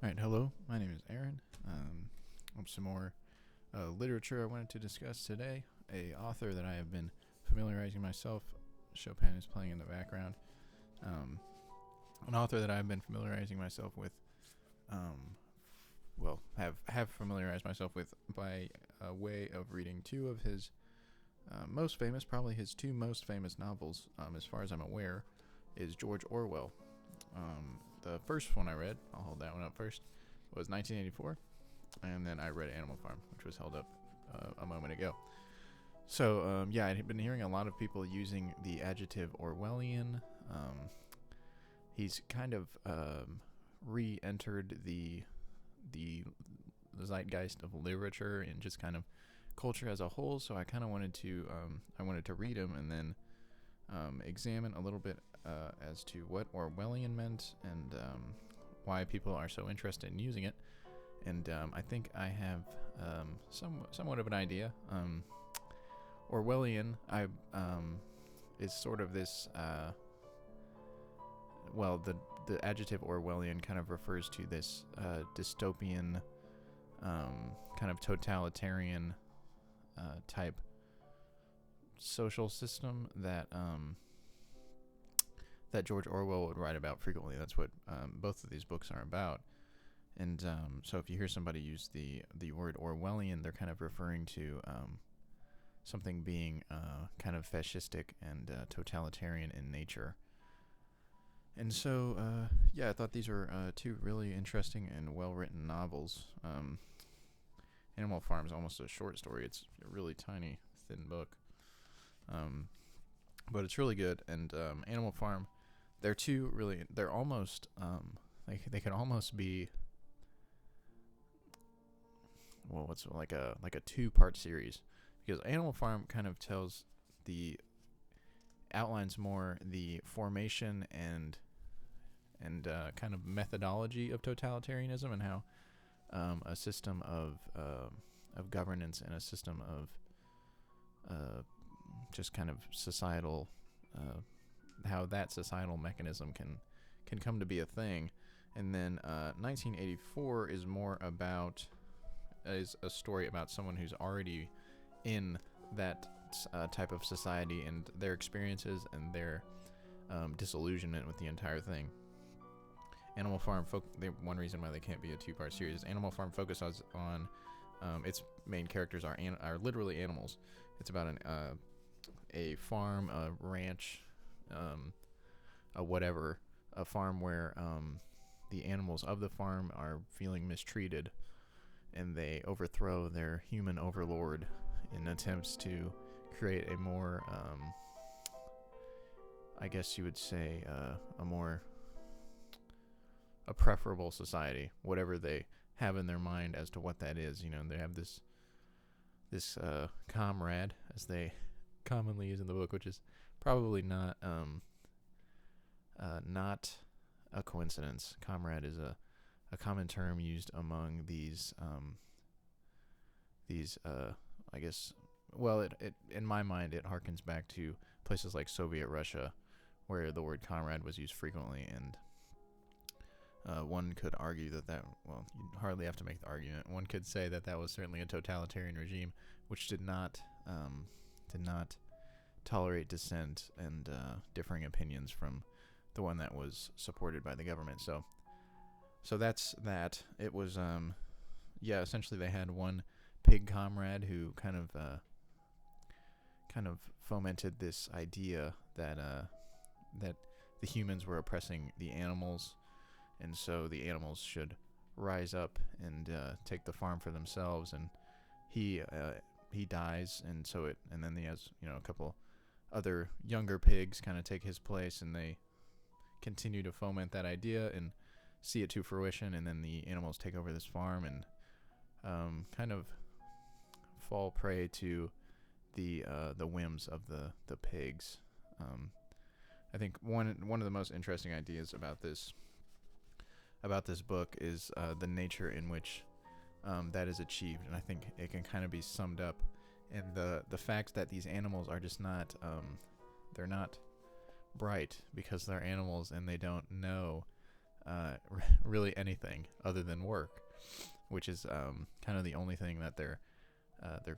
Alright, hello, my name is Aaron. Some more literature I wanted to discuss today. A author that I have been familiarizing myself, Chopin is playing in the background. An author that I've been familiarizing myself with, have familiarized myself with by way of reading two of his most famous, probably his two most famous novels, as far as I'm aware, is George Orwell. The first one I read, I'll hold that one up first, was 1984, and then I read Animal Farm, which was held up a moment ago. So, I had been hearing a lot of people using the adjective Orwellian. He's kind of re-entered the zeitgeist of literature and just kind of culture as a whole. So I kind of wanted to read him and then examine a little bit as to what Orwellian meant and why people are so interested in using it. And I think I have somewhat of an idea. Orwellian is sort of this. The adjective Orwellian kind of refers to this dystopian, kind of totalitarian type social system that George Orwell would write about frequently. That's what both of these books are about. And so if you hear somebody use the word Orwellian, they're kind of referring to something being kind of fascistic and totalitarian in nature. And so, I thought these were two really interesting and well-written novels. Animal Farm is almost a short story. It's a really tiny, thin book. But it's really good. And Animal Farm, they're almost, they could almost be, what's like a two-part series. Because Animal Farm kind of outlines more the formation and kind of methodology of totalitarianism and how a system of governance and a system of just kind of societal, how that societal mechanism can come to be a thing. And then 1984 is a story about someone who's already in that type of society and their experiences and their disillusionment with the entire thing. Animal Farm, one reason why they can't be a two-part series is Animal Farm focuses on its main characters are literally animals. It's about a farm, a ranch, a farm where the animals of the farm are feeling mistreated, and they overthrow their human overlord in attempts to create a more, I guess you would say, a preferable society, whatever they have in their mind as to what that is. You know, they have this comrade, as they commonly use in the book, which is probably not a coincidence. Comrade is a common term used among these I guess, it in my mind it harkens back to places like Soviet Russia, where the word comrade was used frequently, and one could argue that you hardly have to make the argument. One could say that was certainly a totalitarian regime, which did not tolerate dissent and differing opinions from the one that was supported by the government. So that's that. It was essentially they had one pig comrade who kind of fomented this idea that the humans were oppressing the animals, and so the animals should rise up and take the farm for themselves. And he dies, and then he has a couple other younger pigs kind of take his place, and they continue to foment that idea and see it to fruition. And then the animals take over this farm and kind of fall prey to the whims of the pigs. I think one of the most interesting ideas about this book is the nature in which that is achieved, and I think it can kind of be summed up in the fact that these animals are just not they're not bright because they're animals and they don't know really anything other than work, which is kind of the only thing that they're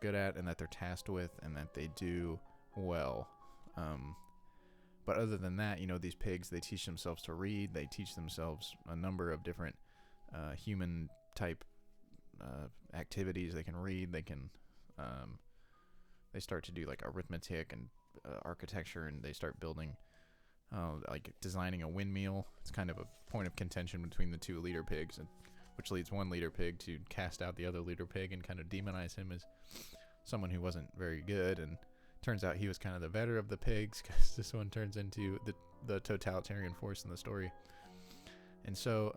good at and that they're tasked with and that they do well. But other than that, these pigs, they teach themselves to read. They teach themselves a number of different human type activities. They can read. They start to do like arithmetic and architecture, and they start building, like designing a windmill. It's kind of a point of contention between the two leader pigs, which leads one leader pig to cast out the other leader pig and kind of demonize him as someone who wasn't very good. And turns out he was kind of the better of the pigs, because this one turns into the totalitarian force in the story. And so,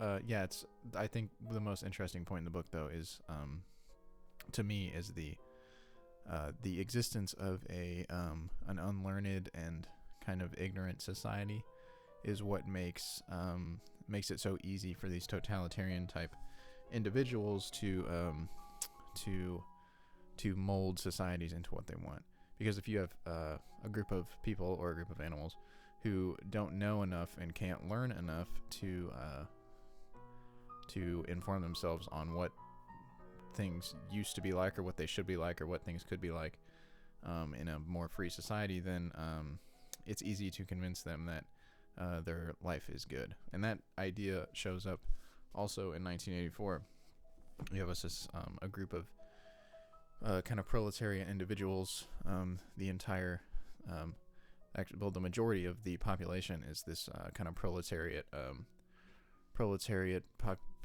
I think the most interesting point in the book, though, is, to me, is the existence of an unlearned and kind of ignorant society is what makes it so easy for these totalitarian type individuals to mold societies into what they want. Because if you have a group of people or a group of animals who don't know enough and can't learn enough to inform themselves on what things used to be like, or what they should be like, or what things could be like in a more free society, then it's easy to convince them that their life is good. And that idea shows up also in 1984. You have a group of kind of proletariat individuals. The entire, the majority of the population is this kind of proletariat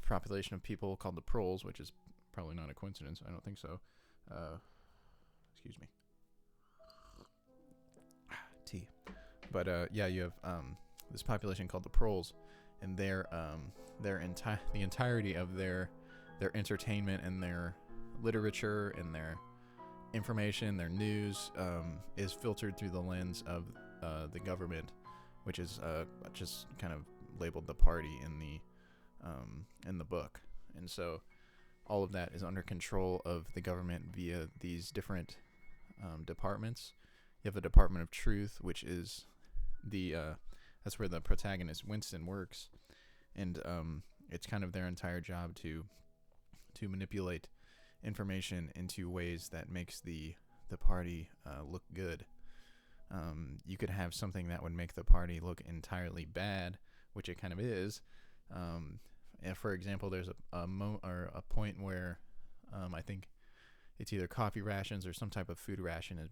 population of people called the proles, which is probably not a coincidence. I don't think so. Excuse me. Tea. But you have this population called the proles, and the entirety of their entertainment and their literature and their information, their news, is filtered through the lens of the government, which is just kind of labeled the party in the book. And so all of that is under control of the government via these different departments. You have the Department of Truth, which is that's where the protagonist Winston works, and it's kind of their entire job to manipulate information into ways that makes the party look good. You could have something that would make the party look entirely bad, which it kind of is. And for example, there's a point where I think it's either coffee rations or some type of food ration is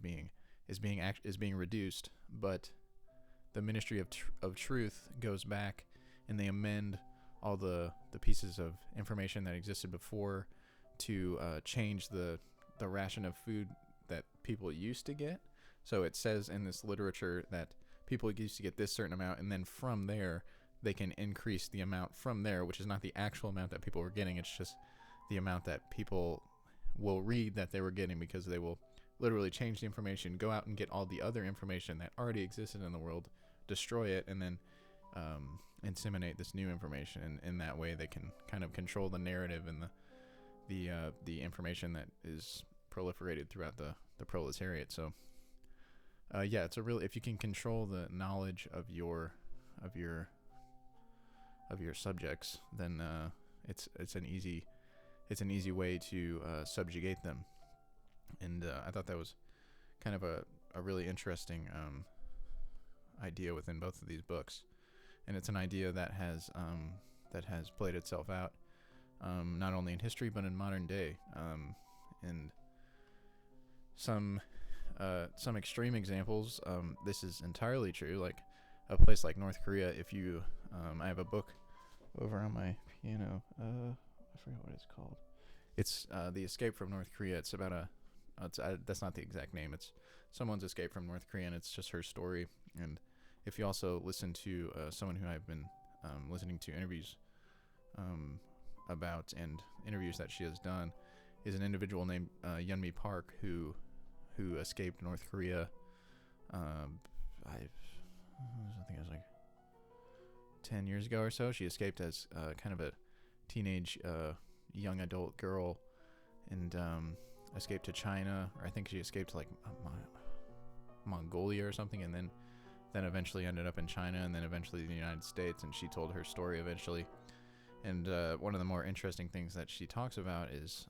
being reduced, but the Ministry of Truth goes back and they amend all the pieces of information that existed before to change the ration of food that people used to get. So it says in this literature that people used to get this certain amount, and then from there they can increase the amount from there, which is not the actual amount that people were getting. It's just the amount that people will read that they were getting, because they will literally change the information, go out and get all the other information that already existed in the world, destroy it, and then inseminate this new information. And in that way they can kind of control the narrative and the information that is proliferated throughout the proletariat. So it's if you can control the knowledge of your subjects, then it's an easy way to subjugate them. And I thought that was kind of a really interesting idea within both of these books, and it's an idea that has played itself out not only in history but in modern day. And some extreme examples, this is entirely true. Like a place like North Korea, if you I have a book over on my piano. I forgot what it's called. It's The Escape from North Korea. It's about that's not the exact name. It's someone's escape from North Korea, and it's just her story. And if you also listen to someone who I've been listening to interviews about, and interviews that she has done, is an individual named Yeonmi Park who escaped North Korea. I think it was like 10 years ago or so. She escaped as kind of a teenage young adult girl, and escaped to China, or I think she escaped to like Mongolia or something, and then eventually ended up in China, and then eventually the United States. And she told her story eventually, And one of the more interesting things that she talks about is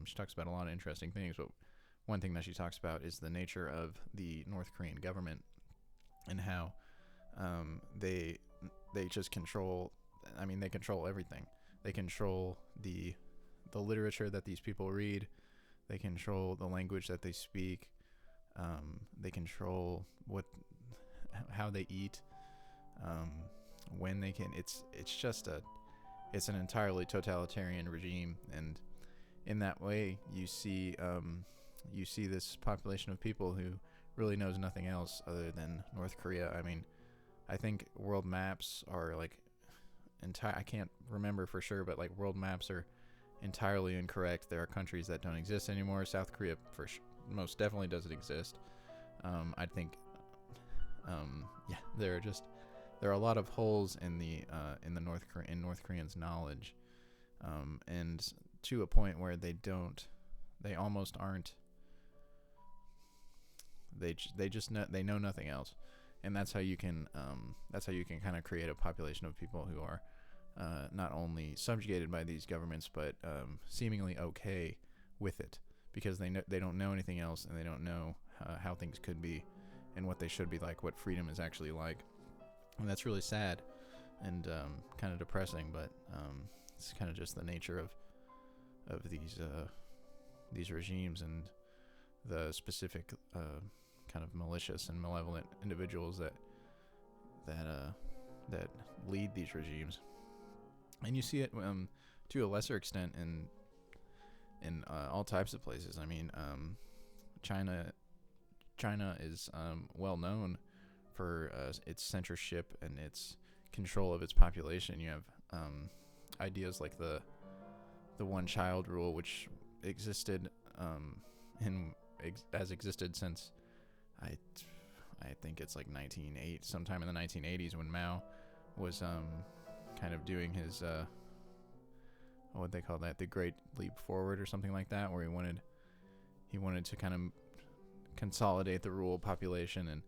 she talks about a lot of interesting things, but one thing that she talks about is the nature of the North Korean government and how they just control. I mean, they control everything. They control the literature that these people read. They control the language that they speak. They control how they eat, when they can. It's an entirely totalitarian regime, and in that way, you see this population of people who really knows nothing else other than North Korea. I mean, I think world maps are like I can't remember for sure, but like world maps are entirely incorrect. There are countries that don't exist anymore. South Korea most definitely doesn't exist. I think there are a lot of holes in the North Koreans' knowledge, and to a point where they almost aren't. They know nothing else, and that's how you can kind of create a population of people who are not only subjugated by these governments, but seemingly okay with it, because they don't know anything else, and they don't know how things could be and what they should be like, what freedom is actually like. And that's really sad and kind of depressing, but it's kind of just the nature of these regimes and the specific kind of malicious and malevolent individuals that lead these regimes. And you see it to a lesser extent in all types of places. I mean, China is well known for its censorship and its control of its population. You have ideas like the one-child rule, which existed has existed since I think it's like sometime in the 1980s, when Mao was kind of doing his what they call that, the Great Leap Forward or something like that, where he wanted to kind of consolidate the rural population and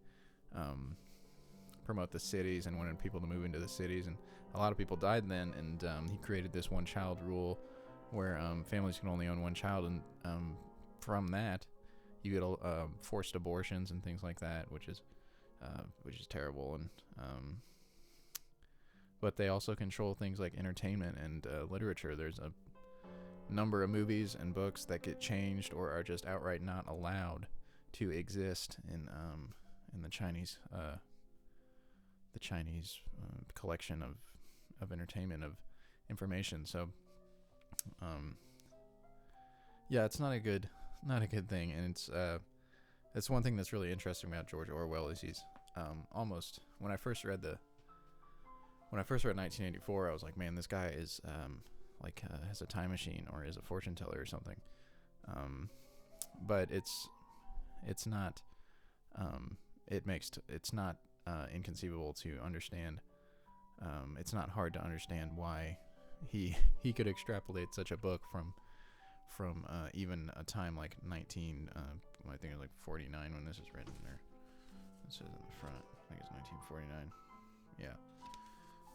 promote the cities, and wanted people to move into the cities, and a lot of people died then, and he created this one-child rule where families can only own one child, and from that you get forced abortions and things like that, which is terrible. And but they also control things like entertainment and literature. There's a number of movies and books that get changed or are just outright not allowed to exist in the Chinese collection of entertainment, of information. So it's not a good thing, and it's one thing that's really interesting about George Orwell is he's almost, when I first read 1984, I was like, man, this guy is has a time machine or is a fortune teller or something. But it's not inconceivable to understand. It's not hard to understand why he could extrapolate such a book from even a time like I think it was like 49 when this is written there. It says in the front, I think it's 1949. Yeah.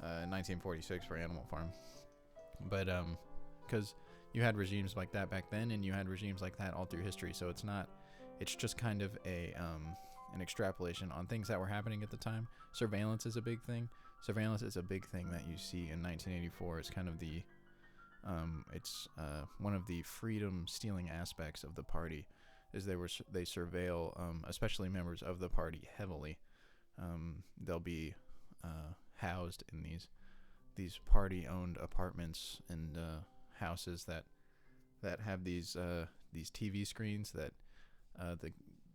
1946 for Animal Farm. But because you had regimes like that back then, and you had regimes like that all through history, so it's just kind of an extrapolation on things that were happening at the time. Surveillance is a big thing. Surveillance is a big thing that you see in 1984. It's kind of the one of the freedom stealing aspects of the party is they surveil especially members of the party heavily. They'll be housed in these party owned apartments and houses that have these TV screens that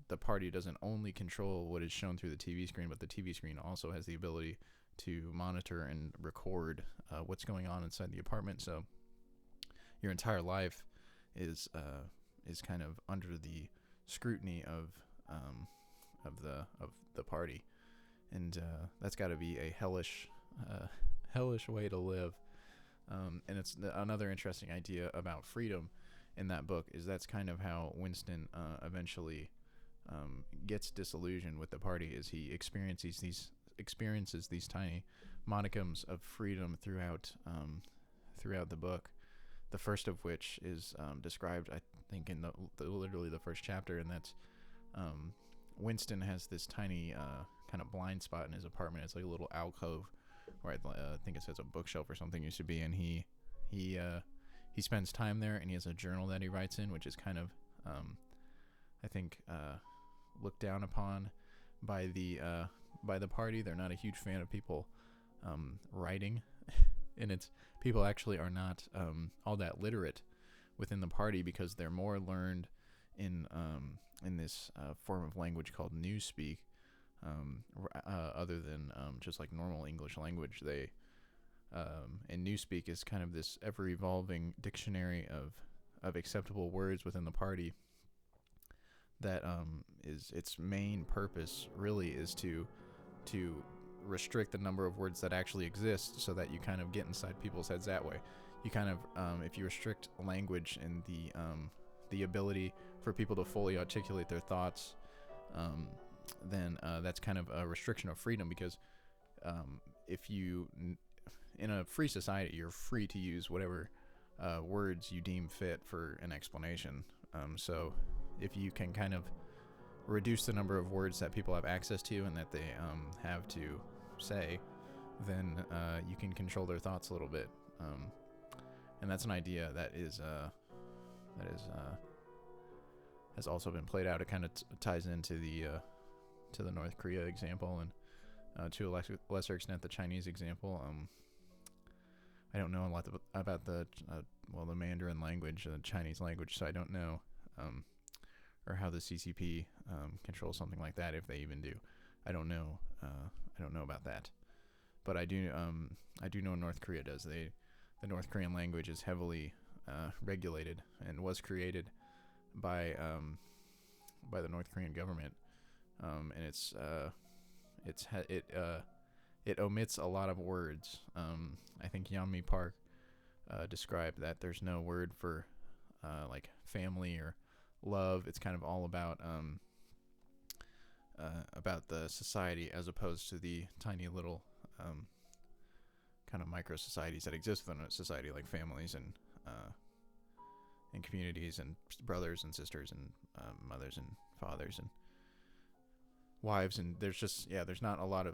the party doesn't only control what is shown through the TV screen, but the TV screen also has the ability to monitor and record what's going on inside the apartment. So your entire life is kind of under the scrutiny of the party, and that's got to be a hellish way to live. And it's another interesting idea about freedom in that book is that's kind of how Winston eventually gets disillusioned with the party, is he experiences these tiny modicums of freedom throughout throughout the book. The first of which is described, I think, in literally the first chapter, and that's Winston has this tiny kind of blind spot in his apartment. It's like a little alcove where I think it says a bookshelf or something used to be, and he spends time there, and he has a journal that he writes in, which is kind of I think looked down upon by the party. They're not a huge fan of people writing, and it's people actually are not all that literate within the party because they're more learned in this form of language called Newspeak. Other than just like normal English language, and Newspeak is kind of this ever-evolving dictionary of acceptable words within the party. That is its main purpose really is to restrict the number of words that actually exist, so that you kind of get inside people's heads that way. You kind of if you restrict language and the ability for people to fully articulate their thoughts, then that's kind of a restriction of freedom, because if you in a free society, you're free to use whatever words you deem fit for an explanation. So if you can kind of reduce the number of words that people have access to and that they have to say, then you can control their thoughts a little bit. And that's an idea that has also been played out. It kind of ties into the North Korea example, and to a lesser extent the Chinese example. I don't know a lot about the Mandarin language, the Chinese language, so I don't know or how the CCP controls something like that, if they even do. I don't know about that, but I do know North Korea does. The North Korean language is heavily regulated and was created by the North Korean government, and it omits a lot of words. I think Yeonmi Park described that there's no word for like family or love. It's kind of all about the society, as opposed to the tiny little kind of micro societies that exist within a society, like families and communities and brothers and sisters and mothers and fathers and wives. And there's not a lot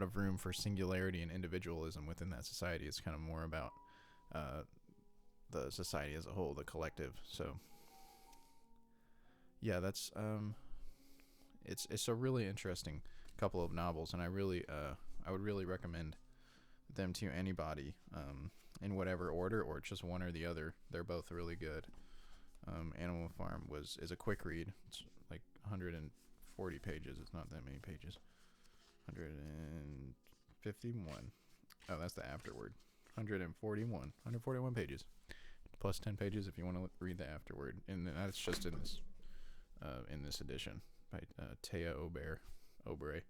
of room for singularity and individualism within that society. It's kind of more about the society as a whole, the collective. So yeah, that's it's a really interesting couple of novels, and I would really recommend them to anybody, in whatever order or just one or the other. They're both really good. Animal Farm is a quick read. It's like 140 pages. It's not that many pages. 151. Oh, that's the afterword. 141 pages, plus 10 pages if you want to read the afterword, and that's just in this edition by Taya Oberé.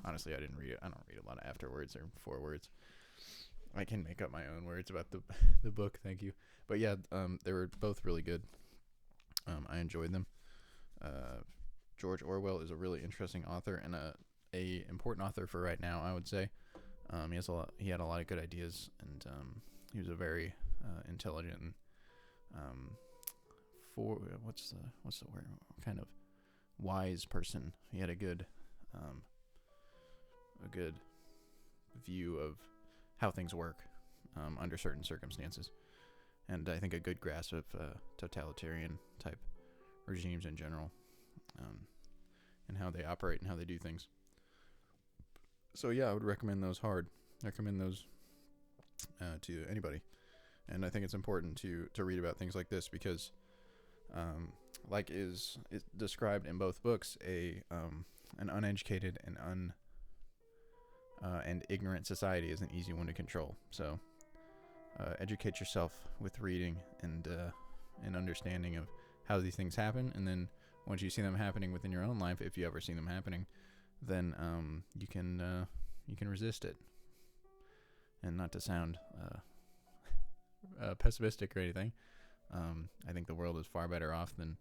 Honestly, I didn't read it. I don't read a lot of afterwords or forewords. I can make up my own words about the book. Thank you. But yeah, they were both really good. I enjoyed them. George Orwell is a really interesting author, and a important author for right now, I would say. He had a lot of good ideas, and he was a very intelligent, what's the word? Kind of wise person. He had a good view of how things work under certain circumstances, and I think a good grasp of totalitarian type regimes in general, and how they operate and how they do things. So yeah, I would recommend those to anybody. And I think it's important to read about things like this, because like is described in both books, an uneducated and ignorant society is an easy one to control. So educate yourself with reading and understanding of how these things happen, and then once you see them happening within your own life, if you ever see them happening, then you can resist it. And not to sound pessimistic or anything, I think the world is far better off than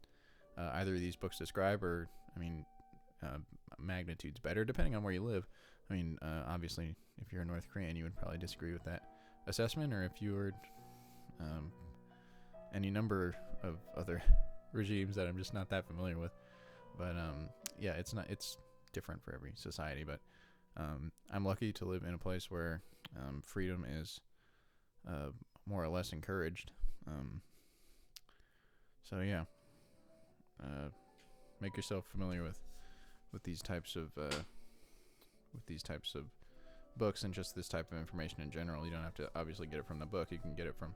either of these books describe, or magnitudes better, depending on where you live. Obviously, if you're a North Korean, you would probably disagree with that. assessment, or if you were any number of other regimes that I'm just not that familiar with. But yeah, it's different for every society. But I'm lucky to live in a place where freedom is more or less encouraged. So yeah, make yourself familiar with these types of books and just this type of information in general. You don't have to obviously get it from the book. You can get it from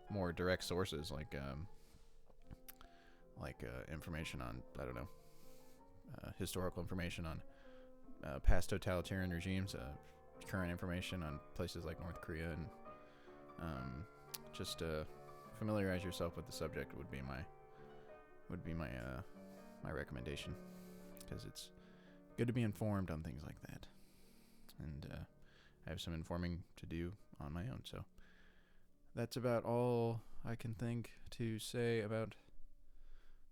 more direct sources, like information on, I don't know, historical information on past totalitarian regimes, current information on places like North Korea, and just familiarize yourself with the subject would be my recommendation, because it's good to be informed on things like that, and I have some informing to do on my own. So that's about all I can think to say about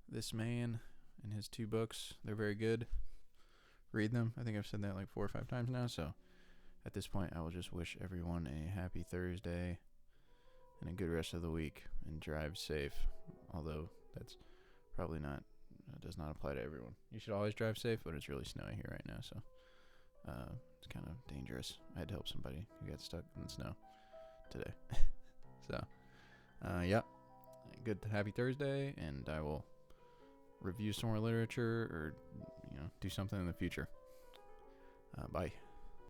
this man and his 2 books. They're very good. Read them. I think I've said that like 4 or 5 times now. So at this point, I will just wish everyone a happy Thursday and a good rest of the week, and drive safe. Although that's probably not, does not apply to everyone. You should always drive safe, but it's really snowy here right now, so it's kind of dangerous. I had to help somebody who got stuck in the snow today. So yeah, good happy Thursday, and I will review some more literature, or do something in the future. Bye.